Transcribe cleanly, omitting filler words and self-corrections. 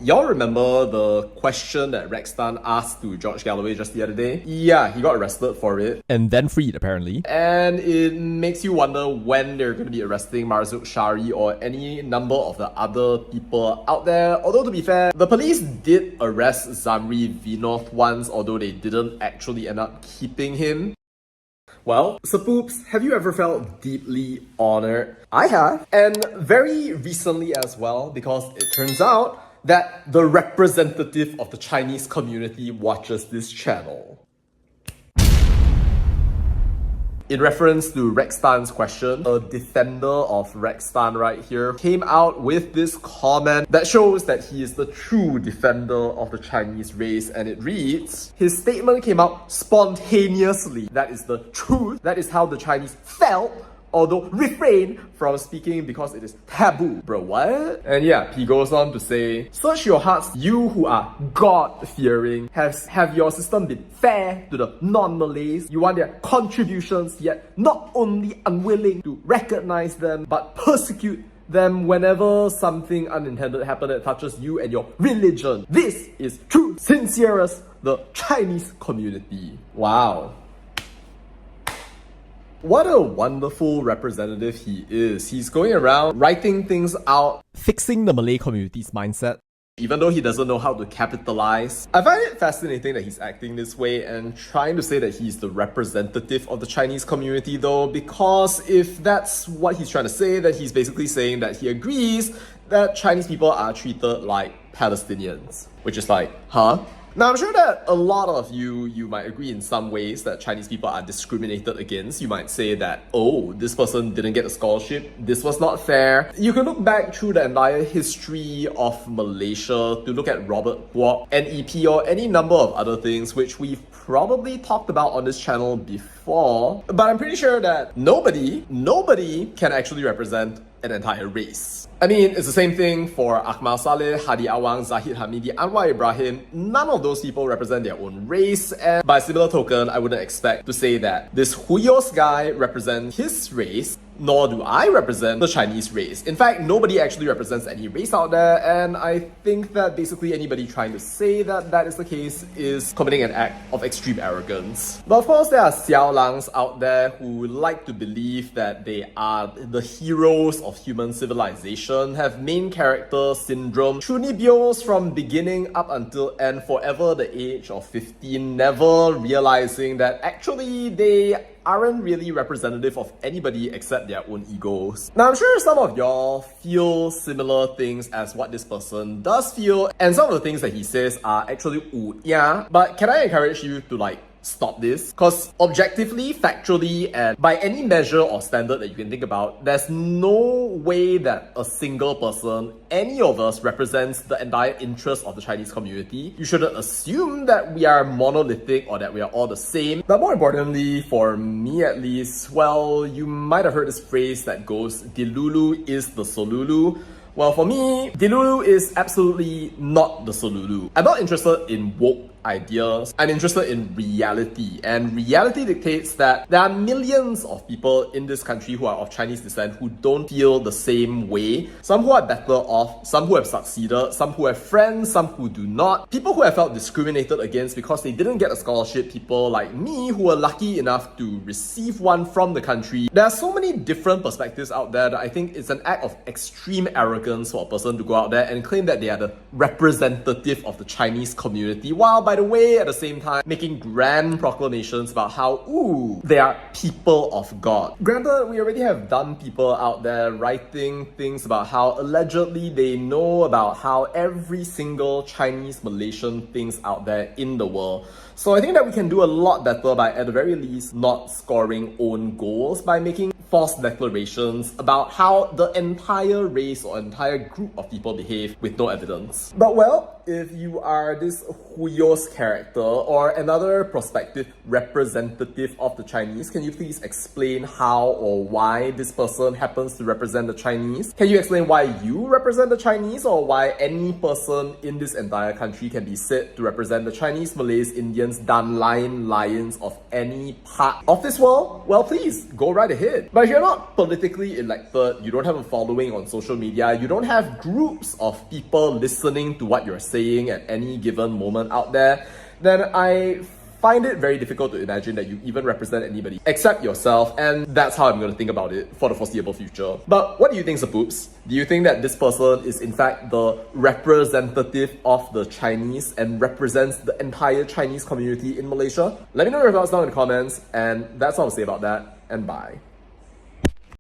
Y'all remember the question that Rex Tan asked to George Galloway just the other day? Yeah, he got arrested for it. And then freed, apparently. And it makes you wonder when they're going to be arresting Marzouk Shari or any number of the other people out there. Although, to be fair, the police did arrest Zamri Vinoth once, although they didn't actually end up keeping him. Well, Sapoops, have you ever felt deeply honored? I have. And very recently as well, because it turns out that the representative of the Chinese community watches this channel. In reference to Rex Tan's question, a defender of Rex Tan right here came out with this comment that shows that he is the true defender of the Chinese race, and it reads, his statement came out spontaneously. That is the truth. That is how the Chinese felt, although refrain from speaking because it is taboo. Bro, what? And yeah, he goes on to say, search your hearts, you who are God-fearing. Have your system been fair to the non-Malays? You want their contributions, yet not only unwilling to recognize them, but persecute them whenever something unintended happens that touches you and your religion. This is true, sincerest, the Chinese community. Wow. What a wonderful representative he is. He's going around writing things out, fixing the Malay community's mindset. Even though he doesn't know how to capitalize. I find it fascinating that he's acting this way and trying to say that he's the representative of the Chinese community though, because if that's what he's trying to say, then he's basically saying that he agrees that Chinese people are treated like Palestinians. Which is like, huh? Now, I'm sure that a lot of you might agree in some ways that Chinese people are discriminated against. You might say that, oh, this person didn't get a scholarship, this was not fair. You can look back through the entire history of Malaysia to look at Robert Kuok, NEP, or any number of other things which we've probably talked about on this channel before. But I'm pretty sure that nobody can actually represent an entire race. I mean, it's the same thing for Akmal Saleh, Hadi Awang, Zahid Hamidi, Anwar Ibrahim. None of those people represent their own race, and by a similar token, I wouldn't expect to say that this Huyos guy represents his race, nor do I represent the Chinese race. In fact, nobody actually represents any race out there, and I think that basically anybody trying to say that that is the case is committing an act of extreme arrogance. But of course, there are Xiao Langs out there who like to believe that they are the heroes of human civilization, have main character syndrome, chunibios from beginning up until end, forever the age of 15, never realizing that actually they aren't really representative of anybody except their own egos. Now, I'm sure some of y'all feel similar things as what this person does feel, and some of the things that he says are actually yeah. But can I encourage you to stop this? Because objectively, factually, and by any measure or standard that you can think about, there's no way that a single person, any of us, represents the entire interest of the Chinese community. You shouldn't assume that we are monolithic or that we are all the same. But more importantly, for me at least, well, you might have heard this phrase that goes, Dilulu is the Solulu. Well, for me, Dilulu is absolutely not the Solulu. I'm not interested in woke ideas. I'm interested in reality, and reality dictates that there are millions of people in this country who are of Chinese descent who don't feel the same way. Some who are better off, some who have succeeded, some who have friends, some who do not. People who have felt discriminated against because they didn't get a scholarship, people like me who were lucky enough to receive one from the country. There are so many different perspectives out there that I think it's an act of extreme arrogance for a person to go out there and claim that they are the representative of the Chinese community, while by the way, at the same time, making grand proclamations about how, ooh, they are people of God. Granted, we already have dumb people out there writing things about how allegedly they know about how every single Chinese Malaysian thinks out there in the world. So I think that we can do a lot better by, at the very least, not scoring own goals by making false declarations about how the entire race or entire group of people behave with no evidence. But well, if you are this Huyos ghost character or another prospective representative of the Chinese, can you please explain how or why this person happens to represent the Chinese? Can you explain why you represent the Chinese, or why any person in this entire country can be said to represent the Chinese, Malays, Indians, Danlain Lions of any part of this world? Well, please, go right ahead. But if you're not politically elected, you don't have a following on social media, you don't have groups of people listening to what you're saying at any given moment out there, then I find it very difficult to imagine that you even represent anybody except yourself, and that's how I'm going to think about it for the foreseeable future. But what do you think, Sapoops? Do you think that this person is in fact the representative of the Chinese and represents the entire Chinese community in Malaysia? Let me know your thoughts down in the comments, and that's all I'll say about that, and bye.